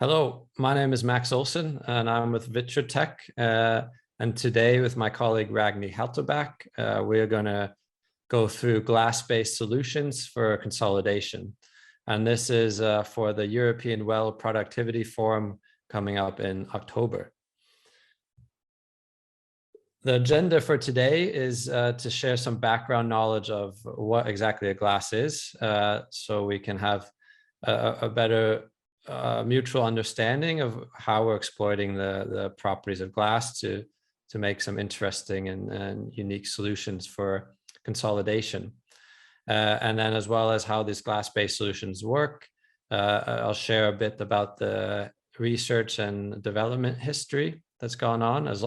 Hello, my name is Max Olsen and I'm with Vitritech. And today with my colleague Ragni Halterback, we're going to go through glass-based solutions for consolidation. And this is for the European Well Productivity Forum coming up in October. The agenda for today is to share some background knowledge of what exactly a glass is, so we can have a better mutual understanding of how we're exploiting the properties of glass to make some interesting and unique solutions for consolidation. And then as well as how these glass-based solutions work, I'll share a bit about the research and development history that's gone on as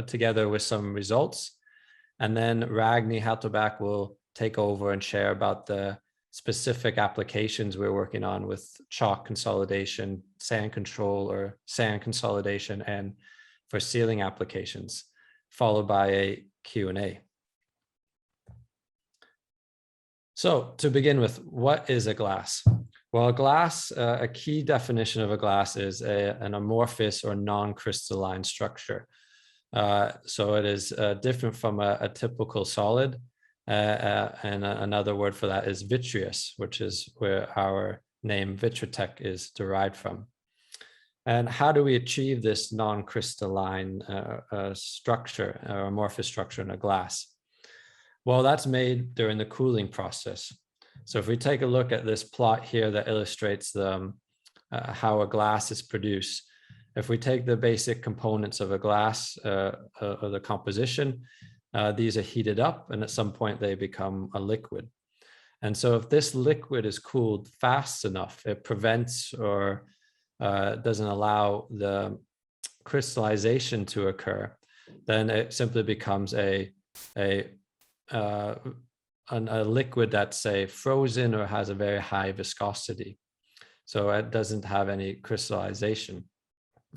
together with some results. And then Ragni Halterback will take over and share about the specific applications we're working on with chalk consolidation, sand control or sand consolidation, and for sealing applications, followed by a Q&A. So to begin with, what is a glass? Well, a glass, a key definition of a glass is an amorphous or non-crystalline structure. So it is different from a typical solid. And another word for that is vitreous, which is where our name Vitritech is derived from. And how do we achieve this non-crystalline structure, or amorphous structure in a glass? Well, that's made during the cooling process. So if we take a look at this plot here that illustrates how a glass is produced, if we take the basic components of a glass, or the composition, these are heated up and at some point they become a liquid. And so if this liquid is cooled fast enough, it prevents or doesn't allow the crystallization to occur, then it simply becomes a liquid that's, say, frozen or has a very high viscosity. So it doesn't have any crystallization.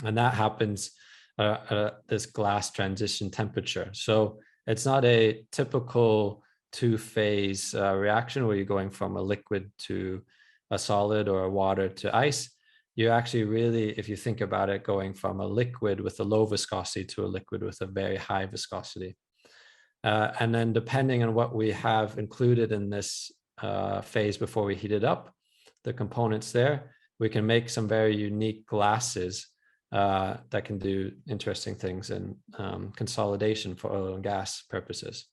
And that happens at this glass transition temperature. So it's not a typical two-phase reaction where you're going from a liquid to a solid or a water to ice. You're actually really, if you think about it, going from a liquid with a low viscosity to a liquid with a very high viscosity. And then depending on what we have included in this phase before we heat it up, the components there, we can make some very unique glasses that can do interesting things in consolidation for oil and gas purposes.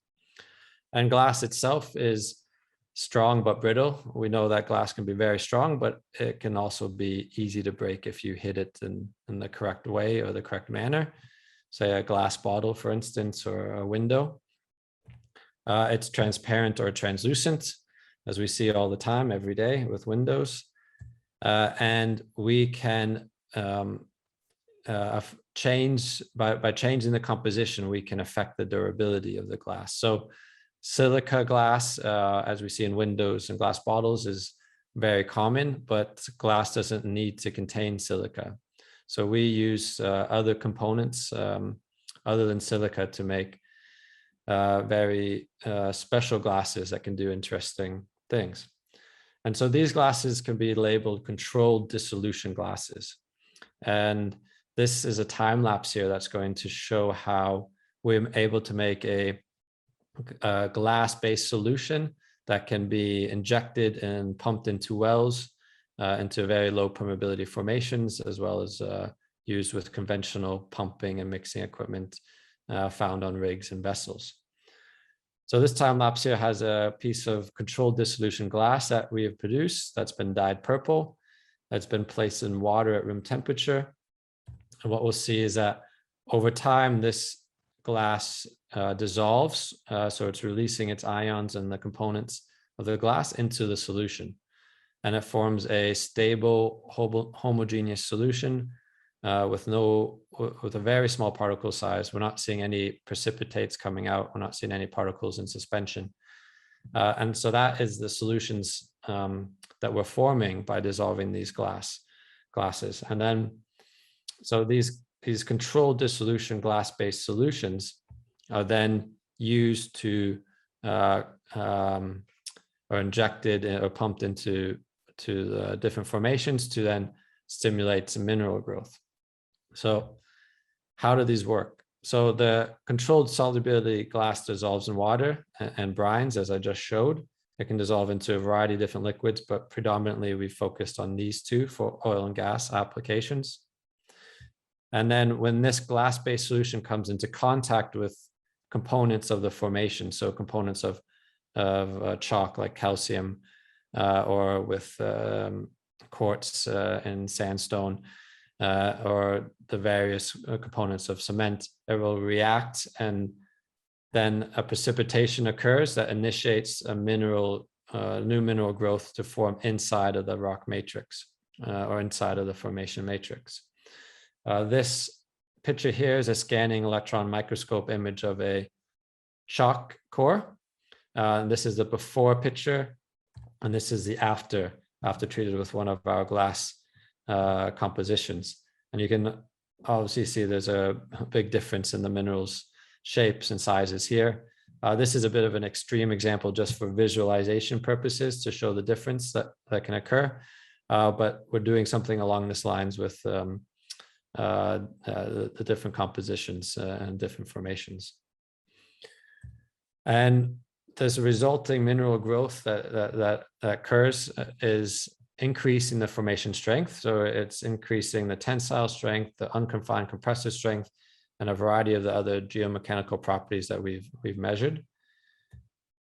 And glass itself is strong but brittle. We know that glass can be very strong, but it can also be easy to break if you hit it in the correct way or the correct manner. Say a glass bottle, for instance, or a window. It's transparent or translucent, as we see all the time, every day with windows. And we can change, by changing the composition, we can affect the durability of the glass. So silica glass, as we see in windows and glass bottles, is very common, but glass doesn't need to contain silica. So we use other components other than silica to make very special glasses that can do interesting things. And so these glasses can be labeled controlled dissolution glasses. And this is a time lapse here that's going to show how we're able to make a glass-based solution that can be injected and pumped into wells, into very low permeability formations, as well as used with conventional pumping and mixing equipment found on rigs and vessels. So this time lapse here has a piece of controlled dissolution glass that we have produced that's been dyed purple, that's been placed in water at room temperature. And what we'll see is that over time, this glass dissolves. So it's releasing its ions and the components of the glass into the solution. And it forms a stable, homogeneous solution with a very small particle size. We're not seeing any precipitates coming out. We're not seeing any particles in suspension. And so that is the solutions that we're forming by dissolving these glasses. And then, so these controlled dissolution glass-based solutions are then used to, or injected or pumped into the different formations to then stimulates mineral growth. So how do these work? So the controlled solubility glass dissolves in water and brines, as I just showed. It can dissolve into a variety of different liquids, but predominantly we focused on these two for oil and gas applications. And then when this glass-based solution comes into contact with components of the formation, so components of chalk like calcium, or with quartz and sandstone, or the various components of cement, it will react, and then a precipitation occurs that initiates a new mineral growth to form inside of the rock matrix, or inside of the formation matrix. This picture here is a scanning electron microscope image of a chalk core. This is the before picture, and this is the after treated with one of our glass compositions. And you can obviously see there's a big difference in the minerals shapes and sizes here. This is a bit of an extreme example just for visualization purposes to show the difference that can occur. But we're doing something along these lines with the different compositions and different formations. And this resulting mineral growth that occurs is increasing the formation strength. So it's increasing the tensile strength, the unconfined compressive strength, and a variety of the other geomechanical properties that we've measured.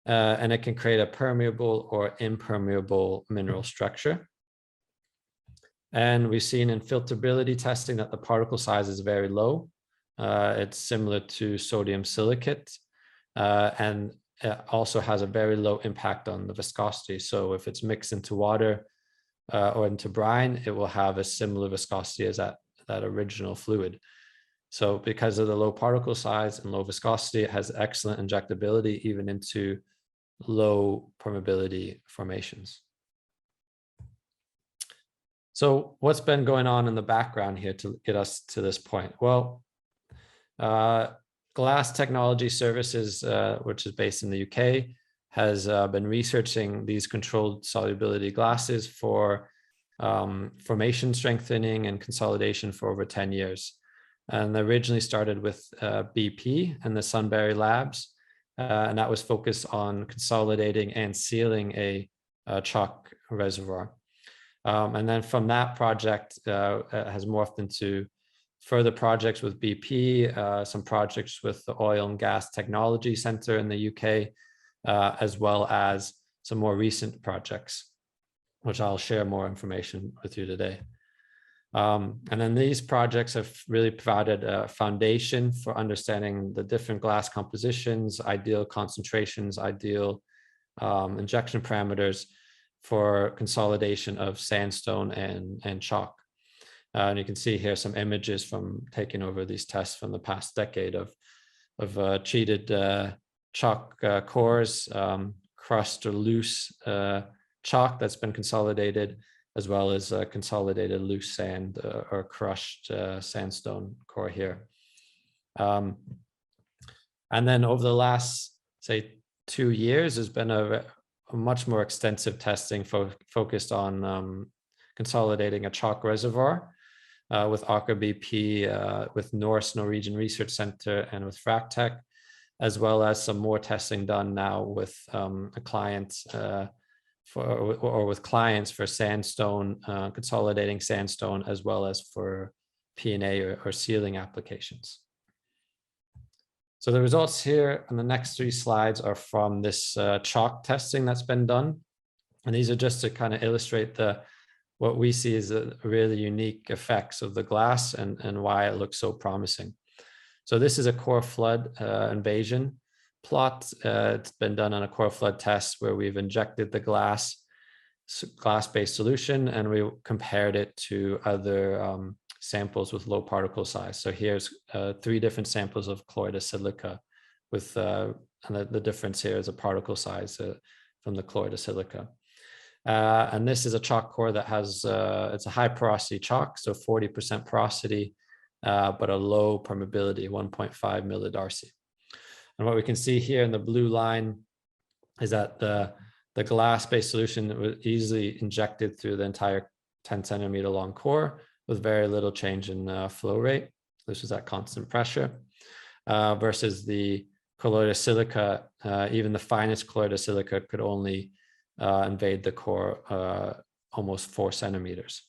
And it can create a permeable or impermeable mineral structure. And we've seen in filterability testing that the particle size is very low. It's similar to sodium silicate, and it also has a very low impact on the viscosity. So if it's mixed into water or into brine, it will have a similar viscosity as that original fluid. So because of the low particle size and low viscosity, it has excellent injectability even into low permeability formations. So what's been going on in the background here to get us to this point? Well, Glass Technology Services, which is based in the UK, has been researching these controlled solubility glasses for formation strengthening and consolidation for over 10 years. And they originally started with BP and the Sunbury Labs, and that was focused on consolidating and sealing a chalk reservoir. And then from that project has morphed into further projects with BP, some projects with the Oil and Gas Technology Center in the UK, as well as some more recent projects, which I'll share more information with you today. And then these projects have really provided a foundation for understanding the different glass compositions, ideal concentrations, ideal injection parameters for consolidation of sandstone and chalk. And you can see here some images from taking over these tests from the past decade of treated chalk cores, crushed or loose chalk that's been consolidated, as well as consolidated loose sand or crushed sandstone core here. And then over the last, say, 2 years, there's been a much more extensive testing focused on consolidating a chalk reservoir with Aker BP, with Norwegian Research Center, and with Vitritech, as well as some more testing done now with a client with clients for sandstone, consolidating sandstone, as well as for P&A or sealing applications. So the results here on the next 3 slides are from this chalk testing that's been done. And these are just to kind of illustrate what we see as the really unique effects of the glass and why it looks so promising. So this is a core flood invasion plot. It's been done on a core flood test where we've injected the glass-based solution, and we compared it to other samples with low particle size. So here's 3 different samples of chloride silica with, and the difference here is a particle size from the chloride silica. And this is a chalk core that has, it's a high porosity chalk, so 40% porosity, but a low permeability, 1.5 millidarcy. And what we can see here in the blue line is that the glass-based solution was easily injected through the entire 10 centimeter long core with very little change in flow rate. This was at constant pressure, versus the colloidal silica. Even the finest colloidal silica could only invade the core almost 4 centimeters.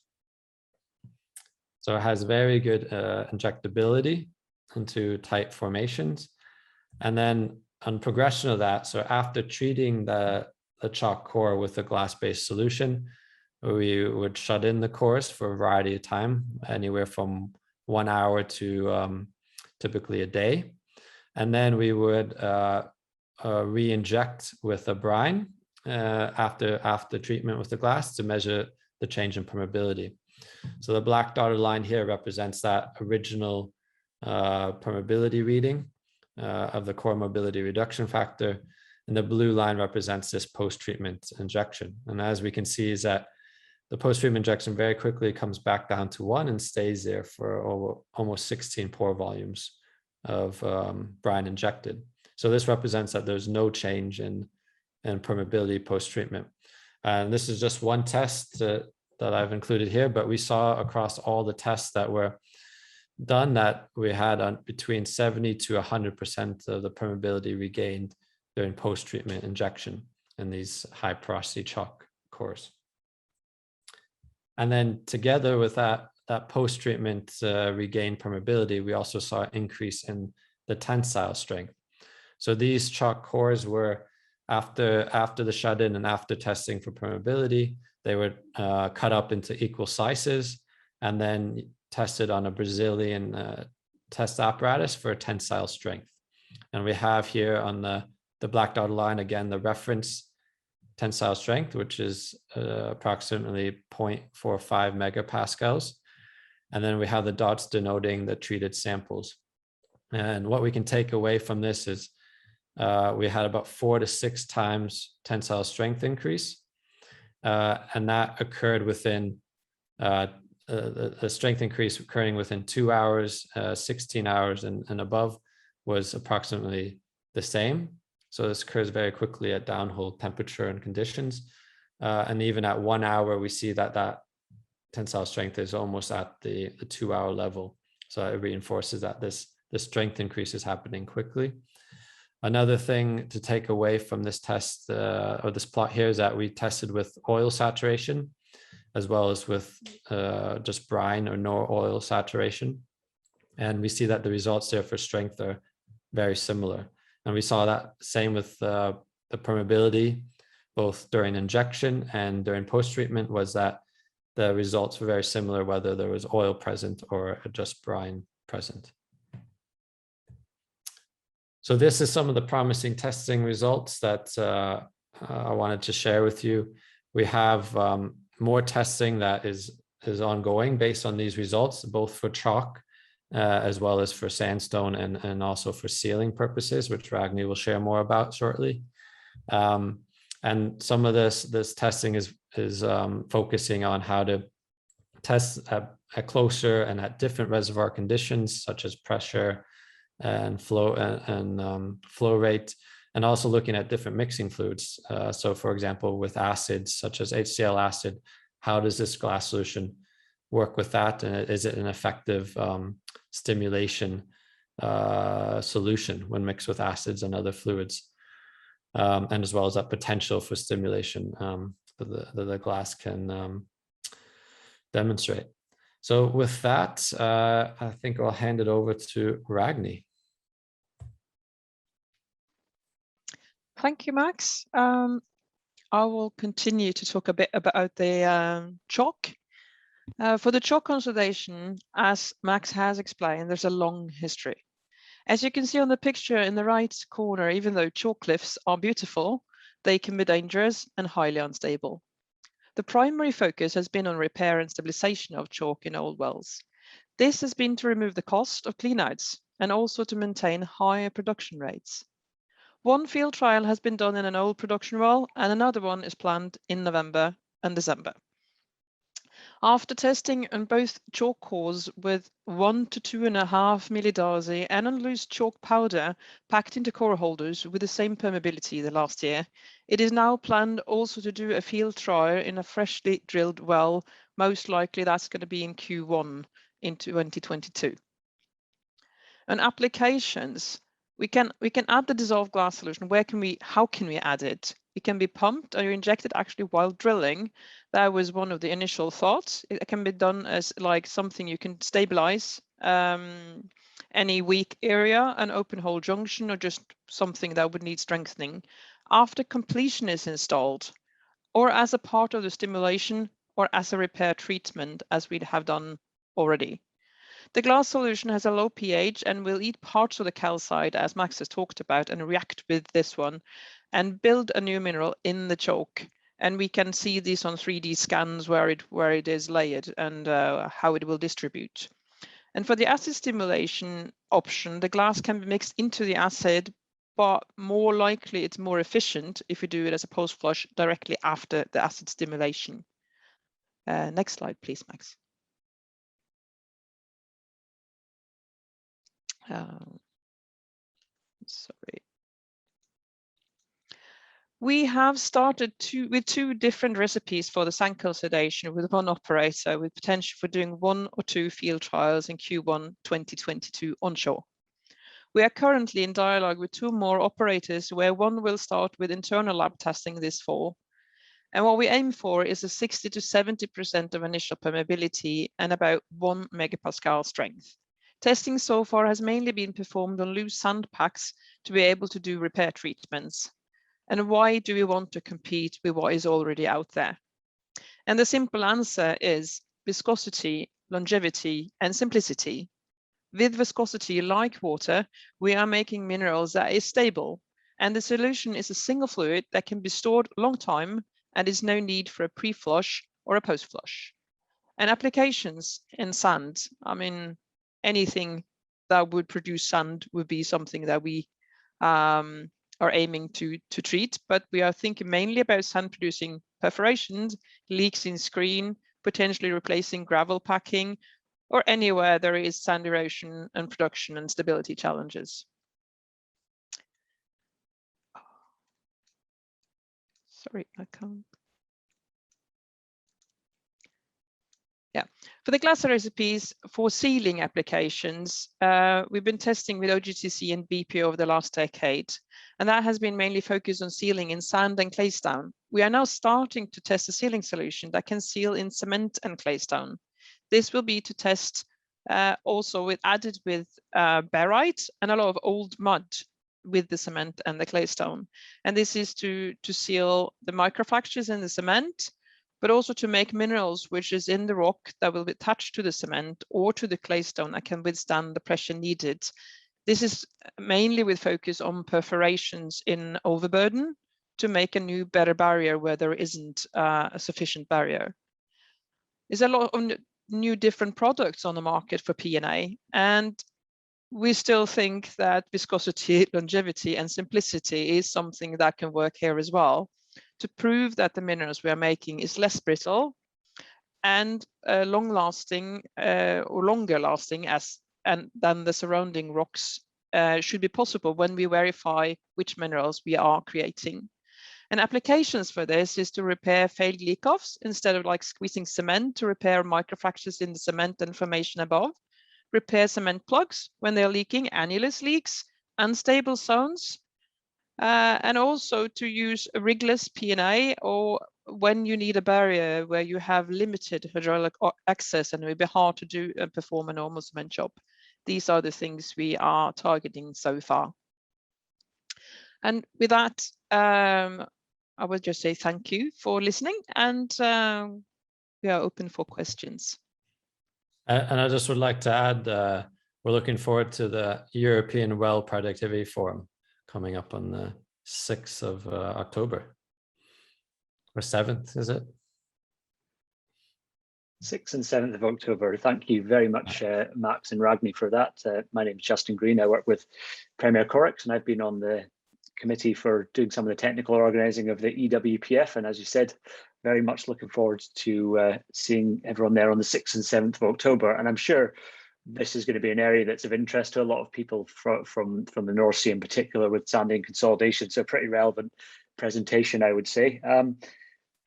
So it has very good injectability into tight formations. And then on progression of that, so after treating the chalk core with a glass-based solution, we would shut in the cores for a variety of time, anywhere from 1 hour to typically a day. And then we would re-inject with a brine after treatment with the glass to measure the change in permeability. So the black dotted line here represents that original permeability reading of the core mobility reduction factor, and the blue line represents this post-treatment injection. And as we can see, is that the post-treatment injection very quickly comes back down to 1 and stays there for almost 16 pore volumes of brine injected. So this represents that there's no change in permeability post-treatment. And this is just one test that I've included here, but we saw across all the tests that were done that we had on between 70 to 100% of the permeability regained during post-treatment injection in these high porosity chalk cores. And then together with that post-treatment regained permeability, we also saw an increase in the tensile strength. So these chalk cores were, after the shut-in and after testing for permeability, they were cut up into equal sizes and then tested on a Brazilian test apparatus for tensile strength. And we have here on the black dotted line, again, the reference tensile strength, which is approximately 0.45 megapascals. And then we have the dots denoting the treated samples. And what we can take away from this is we had about 4 to 6 times tensile strength increase. And that occurred within the strength increase occurring within 2 hours, 16 hours and above was approximately the same. So this occurs very quickly at downhole temperature and conditions. And even at 1 hour, we see that tensile strength is almost at the 2 hour level. So it reinforces that the strength increase is happening quickly. Another thing to take away from this test or this plot here is that we tested with oil saturation as well as with just brine or no oil saturation. And we see that the results there for strength are very similar. And we saw that same with the permeability, both during injection and during post-treatment, was that the results were very similar, whether there was oil present or just brine present. So this is some of the promising testing results that I wanted to share with you. We have more testing that is ongoing based on these results, both for chalk as well as for sandstone and also for sealing purposes, which Ragni will share more about shortly. And some of this testing is focusing on how to test at closer and at different reservoir conditions, such as pressure and flow and flow rate, and also looking at different mixing fluids. So for example, with acids such as HCl acid, how does this glass solution work with that? And is it an effective stimulation solution when mixed with acids and other fluids? And as well as that potential for stimulation that the glass can demonstrate. So with that, I think I'll hand it over to Ragni. Thank you, Max. I will continue to talk a bit about the chalk. For the chalk consolidation, as Max has explained, there's a long history. As you can see on the picture in the right corner, even though chalk cliffs are beautiful, they can be dangerous and highly unstable. The primary focus has been on repair and stabilization of chalk in old wells. This has been to remove the cost of cleanouts and also to maintain higher production rates. One field trial has been done in an old production well, and another one is planned in November and December. After testing on both chalk cores with 1 to 2.5 millidarcy and on loose chalk powder packed into core holders with the same permeability the last year, it is now planned also to do a field trial in a freshly drilled well most likely that's going to be in Q1 in 2022. And applications, we can add the dissolved glass solution. How can we add it? It can be pumped or injected actually while drilling. That was one of the initial thoughts. It can be done as like something you can stabilize any weak area, an open hole junction, or just something that would need strengthening after completion is installed, or as a part of the stimulation, or as a repair treatment, as we have done already. The glass solution has a low pH and will eat parts of the calcite, as Max has talked about, and react with this one and build a new mineral in the chalk. And we can see this on 3D scans where it is layered and how it will distribute. And for the acid stimulation option, the glass can be mixed into the acid, but more likely it's more efficient if you do it as a post flush directly after the acid stimulation. Next slide, please, Max. Sorry. We have started with two different recipes for the sand consolidation with one operator, with potential for doing 1 or 2 field trials in Q1 2022 onshore. We are currently in dialogue with 2 more operators, where one will start with internal lab testing this fall. And what we aim for is a 60 to 70% of initial permeability and about 1 megapascal strength. Testing so far has mainly been performed on loose sand packs to be able to do repair treatments. And why do we want to compete with what is already out there? And the simple answer is viscosity, longevity, and simplicity. With viscosity like water, we are making minerals that is stable, and the solution is a single fluid that can be stored a long time and is no need for a pre-flush or a post-flush. And applications in sand, I mean, anything that would produce sand would be something that we are aiming to treat, but we are thinking mainly about sand producing perforations, leaks in screen, potentially replacing gravel packing, or anywhere there is sand erosion and production and stability challenges. Sorry, I can't. Yeah, for the glass recipes for sealing applications, we've been testing with OGTC and BP over the last decade, and that has been mainly focused on sealing in sand and claystone. We are now starting to test a sealing solution that can seal in cement and claystone. This will be to test also added with barite and a lot of old mud with the cement and the claystone. And this is to seal the microfractures in the cement, but also to make minerals which is in the rock that will be attached to the cement or to the claystone that can withstand the pressure needed. This is mainly with focus on perforations in overburden to make a new, better barrier where there isn't a sufficient barrier. There's a lot of new different products on the market for P&A, and we still think that viscosity, longevity, and simplicity is something that can work here as well, to prove that the minerals we are making is less brittle and long-lasting or longer-lasting than the surrounding rocks should be possible when we verify which minerals we are creating. And applications for this is to repair failed leak-offs instead of like squeezing cement to repair microfractures in the cement and formation above, repair cement plugs when they're leaking, annulus leaks, unstable zones, and also to use a rigless P&A or when you need a barrier where you have limited hydraulic access and it will be hard to do and perform a normal cement job. These are the things we are targeting so far. And with that, I would just say thank you for listening, and we are open for questions. And I just would like to add, we're looking forward to the European Well Productivity Forum coming up on the 6th of October, or 7th, is it? 6th and 7th of October. Thank you very much, Max and Ragni, for that. My name is Justin Green. I work with Premier Corex, and I've been on the committee for doing some of the technical organising of the EWPF. And as you said, very much looking forward to seeing everyone there on the 6th and 7th of October. And I'm sure this is going to be an area that's of interest to a lot of people from the North Sea in particular, with sanding consolidation. So a pretty relevant presentation, I would say.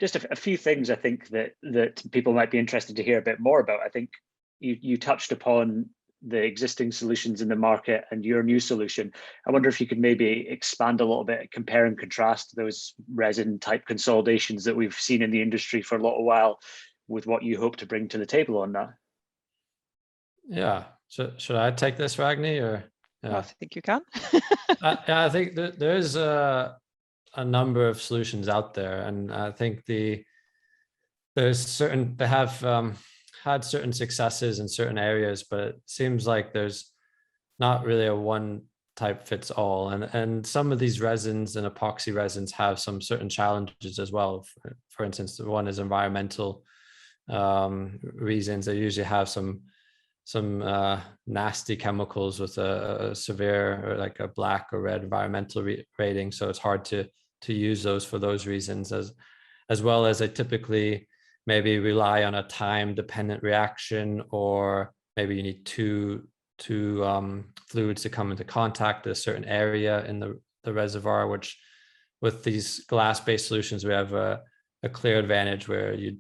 just a few things I think that people might be interested to hear a bit more about. I think you touched upon the existing solutions in the market and your new solution. I wonder if you could maybe expand a little bit, compare and contrast those resin type consolidations that we've seen in the industry for a little while with what you hope to bring to the table on that. Yeah, should I take this, Ragni, or? Yeah. I think you can. I think there's a number of solutions out there, and I think they have had certain successes in certain areas, but it seems like there's not really a one type fits all. And some of these resins and epoxy resins have some certain challenges as well. For instance, one is environmental reasons. They usually have some nasty chemicals with a severe, or like a black or red environmental rating. So it's hard to use those for those reasons, as well as they typically maybe rely on a time dependent reaction, or maybe you need two fluids to come into contact at a certain area in the reservoir, which with these glass-based solutions, we have a clear advantage where you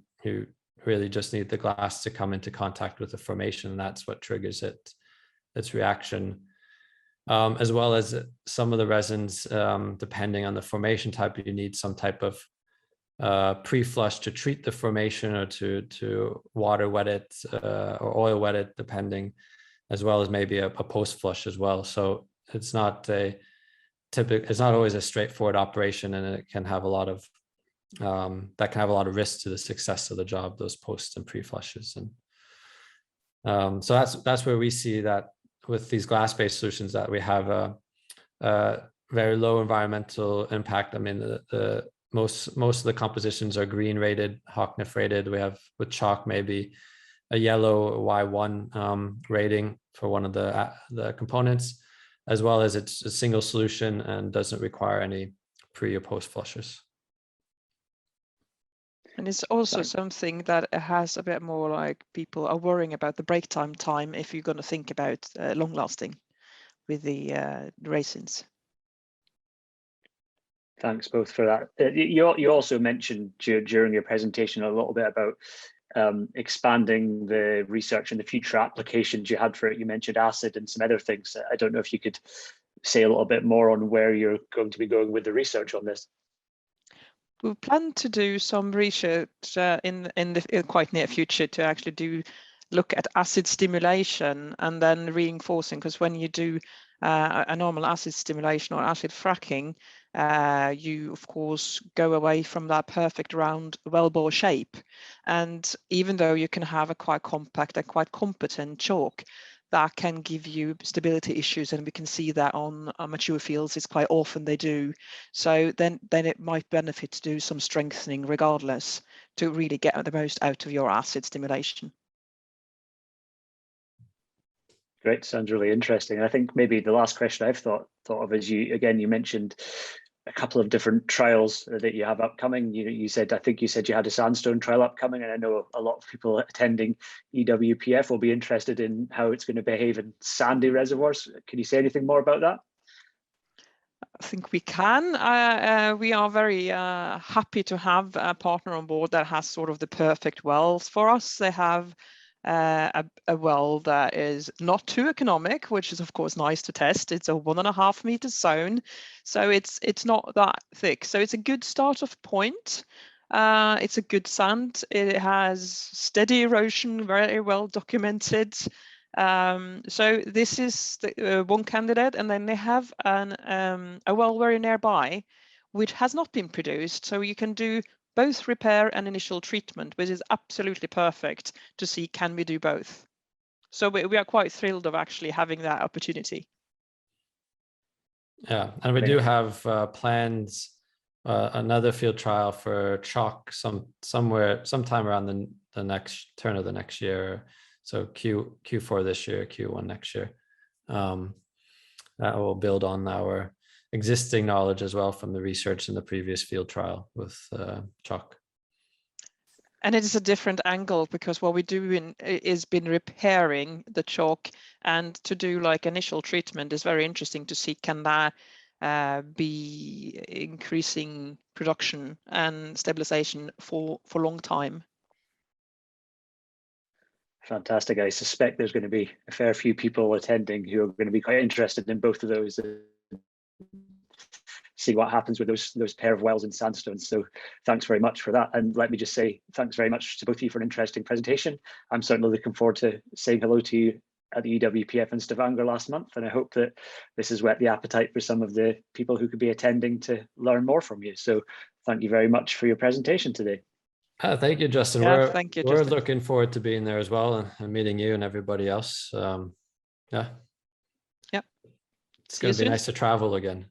really just need the glass to come into contact with the formation, and that's what triggers its reaction. As well as some of the resins, depending on the formation type, you need some type of pre-flush to treat the formation, or to water wet it or oil wet it, depending, as well as maybe a post-flush as well. So it's not always a straightforward operation, and it can have a lot of risk to the success of the job, those post and pre-flushes. And so that's where we see that with these glass-based solutions, that we have a very low environmental impact. I mean, the most of the compositions are green rated, Hocknef rated. We have with chalk maybe a yellow Y1 rating for one of the components, as well as it's a single solution and doesn't require any pre or post flushes. And it's also something that has a bit more, like, people are worrying about the break time if you're going to think about long lasting with the resins. Thanks both for that. You also mentioned during your presentation a little bit about expanding the research and the future applications you had for it. You mentioned acid and some other things. I don't know if you could say a little bit more on where you're going to be going with the research on this. We plan to do some research in the quite near future to actually look at acid stimulation and then reinforcing, because when you do a normal acid stimulation or acid fracking, you of course go away from that perfect round well-bore shape. And even though you can have a quite compact and quite competent chalk, that can give you stability issues, and we can see that on mature fields. It's quite often they do. So then it might benefit to do some strengthening regardless, to really get the most out of your acid stimulation. Great, sounds really interesting. I think maybe the last question I've thought of is, you mentioned a couple of different trials that you have upcoming. I think you said you had a sandstone trial upcoming, and I know a lot of people attending EWPF will be interested in how it's going to behave in sandy reservoirs. Can you say anything more about that? I think we can. We are very happy to have a partner on board that has sort of the perfect wells for us. They have a well that is not too economic, which is of course nice to test. It's a 1.5 meter zone, so it's not that thick. So it's a good start-off point. It's a good sand. It has steady erosion, very well documented. So this is the one candidate, and then they have a well very nearby, which has not been produced. So you can do both repair and initial treatment, which is absolutely perfect to see, can we do both? So we are quite thrilled of actually having that opportunity. Yeah, and we do have plans, another field trial for chalk sometime around the next turn of the next year. So Q4 this year, Q1 next year. That will build on our existing knowledge as well from the research in the previous field trial with chalk. And it is a different angle, because what we do is been repairing the chalk, and to do like initial treatment is very interesting to see, can that be increasing production and stabilization for a long time. Fantastic. I suspect there's going to be a fair few people attending who are going to be quite interested in both of those. See what happens with those pair of wells in sandstone. So thanks very much for that. And let me just say thanks very much to both of you for an interesting presentation. I'm certainly looking forward to saying hello to you at the EWPF in Stavanger last month. And I hope that this has whet the appetite for some of the people who could be attending to learn more from you. So thank you very much for your presentation today. Thank you, Justin. Yeah, thank you, we're Justin. looking forward to being there as well and meeting you and everybody else. Yeah. Yeah. It's going to be nice to travel again.